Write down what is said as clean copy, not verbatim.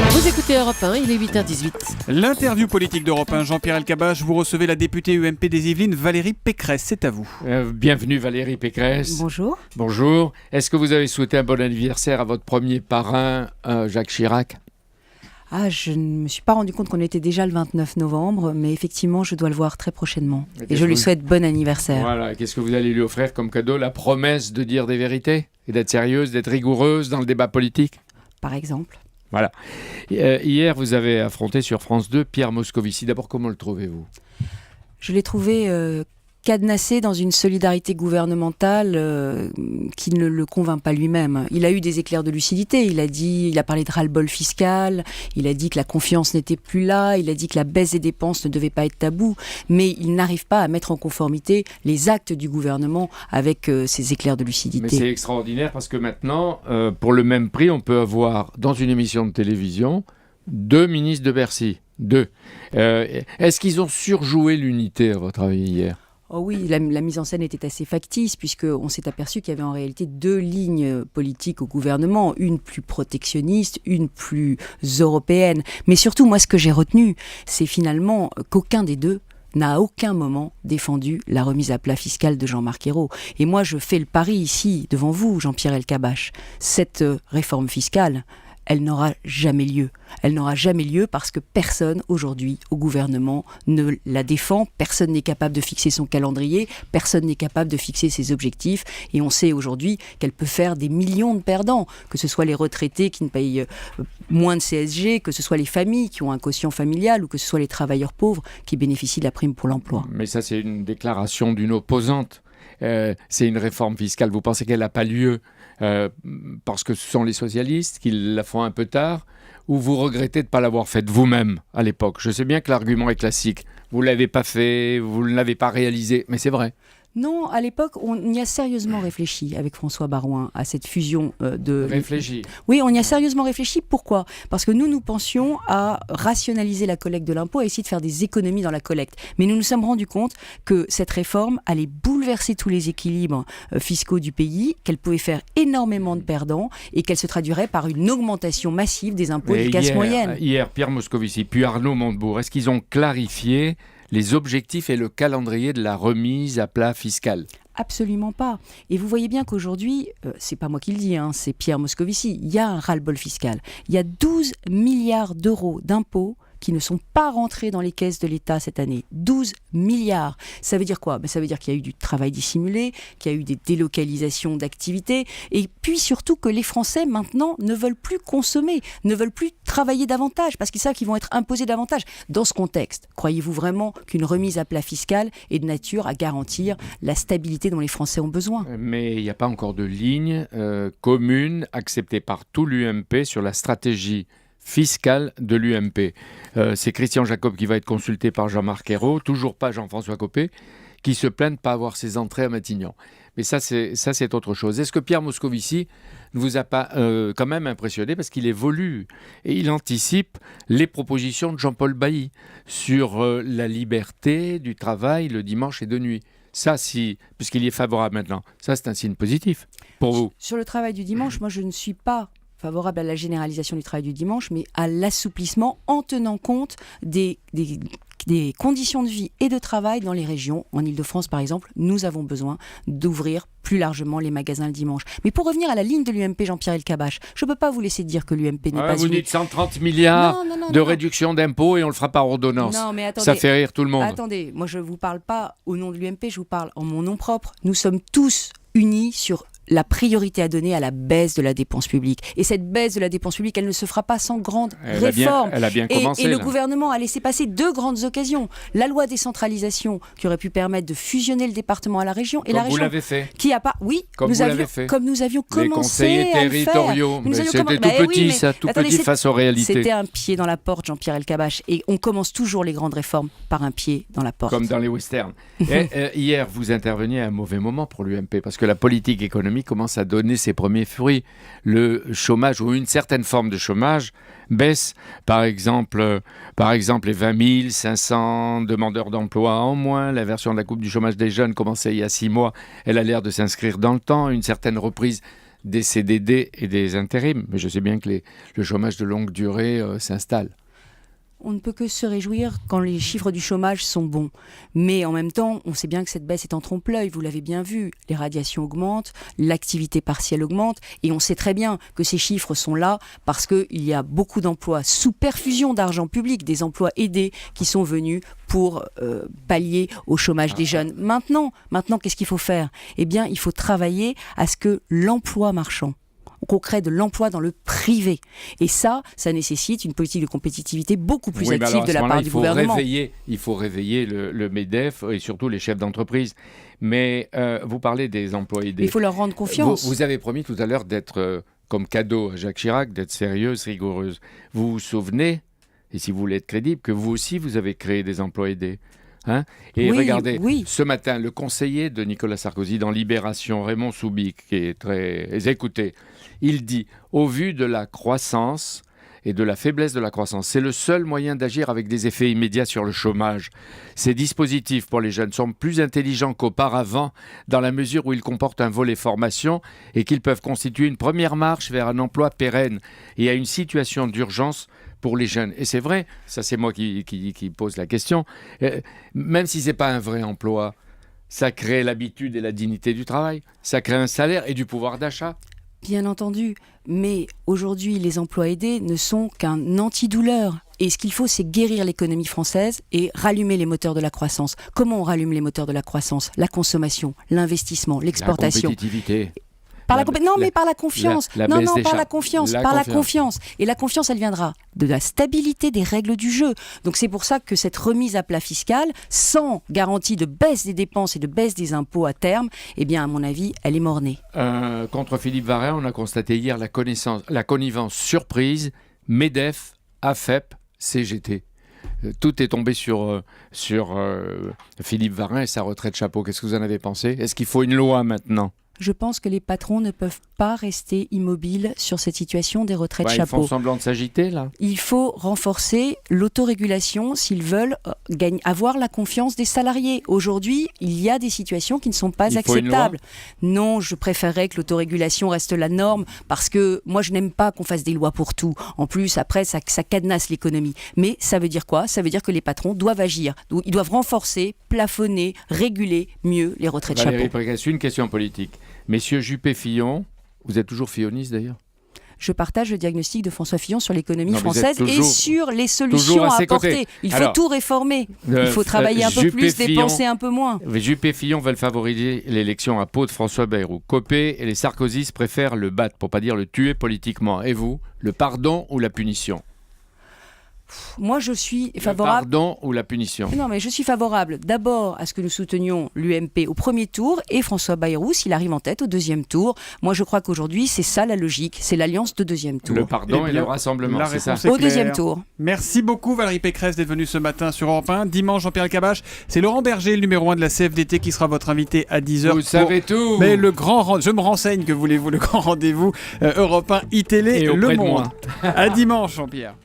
Vous écoutez Europe 1, il est 8h18. L'interview politique d'Europe 1, Jean-Pierre Elkabbach, vous recevez la députée UMP des Yvelines, Valérie Pécresse, c'est à vous. Bienvenue Valérie Pécresse. Bonjour. Bonjour. Est-ce que vous avez souhaité un bon anniversaire à votre premier parrain, Jacques Chirac ? Je ne me suis pas rendu compte qu'on était déjà le 29 novembre, mais effectivement, je dois le voir très prochainement. Et je lui souhaite bon anniversaire. Voilà, qu'est-ce que vous allez lui offrir comme cadeau ? La promesse de dire des vérités et d'être sérieuse, d'être rigoureuse dans le débat politique ? Par exemple. Voilà. Hier, vous avez affronté sur France 2 Pierre Moscovici. D'abord, comment le trouvez-vous ? Je l'ai trouvé cadenassé dans une solidarité gouvernementale qui ne le convainc pas lui-même. Il a eu des éclairs de lucidité. Il a parlé de ras-le-bol fiscal. Il a dit que la confiance n'était plus là. Il a dit que la baisse des dépenses ne devait pas être tabou. Mais il n'arrive pas à mettre en conformité les actes du gouvernement avec ces éclairs de lucidité. Mais c'est extraordinaire parce que maintenant, pour le même prix, on peut avoir dans une émission de télévision 2 ministres de Bercy. 2. Est-ce qu'ils ont surjoué l'unité, à votre avis, hier ? Oh oui, la mise en scène était assez factice puisqu'on s'est aperçu qu'il y avait en réalité 2 lignes politiques au gouvernement, une plus protectionniste, une plus européenne. Mais surtout, moi, ce que j'ai retenu, c'est finalement qu'aucun des deux n'a à aucun moment défendu la remise à plat fiscale de Jean-Marc Ayrault. Et moi, je fais le pari ici, devant vous, Jean-Pierre Elkabbach, cette réforme fiscale, elle n'aura jamais lieu. Elle n'aura jamais lieu parce que personne aujourd'hui au gouvernement ne la défend, personne n'est capable de fixer son calendrier, personne n'est capable de fixer ses objectifs et on sait aujourd'hui qu'elle peut faire des millions de perdants, que ce soit les retraités qui ne payent moins de CSG, que ce soit les familles qui ont un quotient familial ou que ce soit les travailleurs pauvres qui bénéficient de la prime pour l'emploi. Mais ça, c'est une déclaration d'une opposante. C'est une réforme fiscale. Vous pensez qu'elle n'a pas lieu parce que ce sont les socialistes qui la font un peu tard, ou vous regrettez de ne pas l'avoir faite vous-même à l'époque ? Je sais bien que l'argument est classique. Vous ne l'avez pas fait, vous ne l'avez pas réalisé, mais c'est vrai. Non, à l'époque, on y a sérieusement réfléchi avec François Baroin à cette fusion de... Réfléchi. Oui, on y a sérieusement réfléchi. Pourquoi ? Parce que nous pensions à rationaliser la collecte de l'impôt, à essayer de faire des économies dans la collecte. Mais nous nous sommes rendus compte que cette réforme allait bouleverser tous les équilibres fiscaux du pays, qu'elle pouvait faire énormément de perdants et qu'elle se traduirait par une augmentation massive des impôts des classes moyennes. Hier, Pierre Moscovici puis Arnaud Montebourg, est-ce qu'ils ont clarifié les objectifs et le calendrier de la remise à plat fiscale ? Absolument pas. Et vous voyez bien qu'aujourd'hui, c'est pas moi qui le dis, c'est Pierre Moscovici, il y a un ras-le-bol fiscal. Il y a 12 milliards d'euros d'impôts qui ne sont pas rentrés dans les caisses de l'État cette année. 12 milliards. Ça veut dire quoi ? Ça veut dire qu'il y a eu du travail dissimulé, qu'il y a eu des délocalisations d'activités, et puis surtout que les Français maintenant ne veulent plus consommer, ne veulent plus travailler davantage, parce qu'ils savent qu'ils vont être imposés davantage. Dans ce contexte, croyez-vous vraiment qu'une remise à plat fiscale est de nature à garantir la stabilité dont les Français ont besoin ? Mais il n'y a pas encore de ligne commune acceptée par tout l'UMP sur la stratégie fiscale de l'UMP. C'est Christian Jacob qui va être consulté par Jean-Marc Ayrault, toujours pas Jean-François Copé, qui se plaint de ne pas avoir ses entrées à Matignon. Mais ça, c'est autre chose. Est-ce que Pierre Moscovici ne vous a pas quand même impressionné parce qu'il évolue et il anticipe les propositions de Jean-Paul Bailly sur la liberté du travail le dimanche et de nuit ? Ça, puisqu'il y est favorable maintenant, ça c'est un signe positif pour vous. Sur le travail du dimanche, moi je ne suis pas favorable à la généralisation du travail du dimanche, mais à l'assouplissement en tenant compte des conditions de vie et de travail dans les régions. En Ile-de-France, par exemple, nous avons besoin d'ouvrir plus largement les magasins le dimanche. Mais pour revenir à la ligne de l'UMP, Jean-Pierre Elkabbach, je ne peux pas vous laisser dire que l'UMP n'est pas vous unie. dites 130 milliards de réduction d'impôts et on le fera par ordonnance. Non, mais attendez, ça fait rire tout le monde. Attendez, moi je ne vous parle pas au nom de l'UMP, je vous parle en mon nom propre. Nous sommes tous unis sur la priorité à donner à la baisse de la dépense publique. Et cette baisse de la dépense publique, elle ne se fera pas sans grande réforme. Elle a bien commencé. Et le gouvernement a laissé passer 2 grandes occasions. La loi décentralisation qui aurait pu permettre de fusionner le département à la région. Et comme la région vous l'avez fait. Qui a pas. Oui, comme vous l'avez fait. Comme nous avions commencé les conseillers à le faire. territoriaux. Mais c'était tout petit, ça, tout petit face aux réalités. C'était un pied dans la porte, Jean-Pierre Elkabbach. Et on commence toujours les grandes réformes par un pied dans la porte. Comme dans les westerns. Hier, vous interveniez à un mauvais moment pour l'UMP parce que la politique économique commence à donner ses premiers fruits. Le chômage ou une certaine forme de chômage baisse. Par exemple les 20 500 demandeurs d'emploi en moins. La version de la coupe du chômage des jeunes commençait il y a 6 mois. Elle a l'air de s'inscrire dans le temps. Une certaine reprise des CDD et des intérims. Mais je sais bien que le chômage de longue durée s'installe. On ne peut que se réjouir quand les chiffres du chômage sont bons. Mais en même temps, on sait bien que cette baisse est en trompe-l'œil, vous l'avez bien vu. Les radiations augmentent, l'activité partielle augmente, et on sait très bien que ces chiffres sont là parce qu'il y a beaucoup d'emplois sous perfusion d'argent public, des emplois aidés qui sont venus pour pallier au chômage des jeunes. Maintenant, qu'est-ce qu'il faut faire ? Eh bien, il faut travailler à ce que l'emploi marchand, qu'on crée de l'emploi dans le privé. Et ça nécessite une politique de compétitivité beaucoup plus active de la part du gouvernement. Il faut réveiller le MEDEF et surtout les chefs d'entreprise. Mais vous parlez des emplois aidés. Il faut leur rendre confiance. Vous avez promis tout à l'heure d'être, comme cadeau à Jacques Chirac, d'être sérieuse, rigoureuse. Vous vous souvenez, et si vous voulez être crédible, que vous aussi, vous avez créé des emplois aidés. Hein ? Et oui, regardez, oui. Ce matin, le conseiller de Nicolas Sarkozy dans Libération, Raymond Soubic, qui est très écouté, il dit « Au vu de la croissance et de la faiblesse de la croissance, c'est le seul moyen d'agir avec des effets immédiats sur le chômage. Ces dispositifs pour les jeunes sont plus intelligents qu'auparavant dans la mesure où ils comportent un volet formation et qu'ils peuvent constituer une première marche vers un emploi pérenne et à une situation d'urgence pour les jeunes. » Et c'est vrai, ça c'est moi qui pose la question, même si ce n'est pas un vrai emploi, ça crée l'habitude et la dignité du travail, ça crée un salaire et du pouvoir d'achat. Bien entendu, mais aujourd'hui, les emplois aidés ne sont qu'un antidouleur. Et ce qu'il faut, c'est guérir l'économie française et rallumer les moteurs de la croissance. Comment on rallume les moteurs de la croissance ? La consommation, l'investissement, l'exportation. La compétitivité. Par la confiance. La confiance. Et la confiance, elle viendra de la stabilité des règles du jeu. Donc c'est pour ça que cette remise à plat fiscale, sans garantie de baisse des dépenses et de baisse des impôts à terme, eh bien, à mon avis, elle est mornée. Contre Philippe Varin, on a constaté hier la connivence surprise, MEDEF, AFEP, CGT. Tout est tombé sur Philippe Varin et sa retraite chapeau. Qu'est-ce que vous en avez pensé ? Est-ce qu'il faut une loi maintenant ? Je pense que les patrons ne peuvent pas rester immobiles sur cette situation des retraites chapeaux. Ils font semblant de s'agiter, là. Il faut renforcer l'autorégulation s'ils veulent avoir la confiance des salariés. Aujourd'hui, il y a des situations qui ne sont pas acceptables. Non, je préférerais que l'autorégulation reste la norme parce que moi, je n'aime pas qu'on fasse des lois pour tout. En plus, après, ça cadenasse l'économie. Mais ça veut dire quoi ? Ça veut dire que les patrons doivent agir. Ils doivent renforcer, plafonner, réguler mieux les retraites chapeaux. Valérie Pécresse, une question politique. Messieurs Juppé-Fillon, vous êtes toujours filloniste d'ailleurs ? Je partage le diagnostic de François Fillon sur l'économie française et sur les solutions à apporter. Il faut tout réformer. Il faut travailler un peu plus, dépenser un peu moins. Juppé-Fillon veulent favoriser l'élection à Pau de François Bayrou. Copé et les sarkozystes préfèrent le battre, pour pas dire le tuer politiquement. Et vous, le pardon ou la punition ? Moi, je suis favorable. Le pardon ou la punition ? Non, mais je suis favorable d'abord à ce que nous soutenions l'UMP au premier tour et François Bayrou s'il arrive en tête au deuxième tour. Moi, je crois qu'aujourd'hui, c'est ça la logique, c'est l'alliance de deuxième tour. Le pardon et le rassemblement, c'est ça ? Au deuxième tour. Merci beaucoup Valérie Pécresse d'être venue ce matin sur Europe 1. Dimanche, Jean-Pierre Elkabbach, c'est Laurent Berger, le numéro 1 de la CFDT, qui sera votre invité à 10h. Vous savez tout. Mais je me renseigne, que voulez-vous, le grand rendez-vous Europe 1 iTélé et Le auprès de Monde. moi. À dimanche, Jean-Pierre.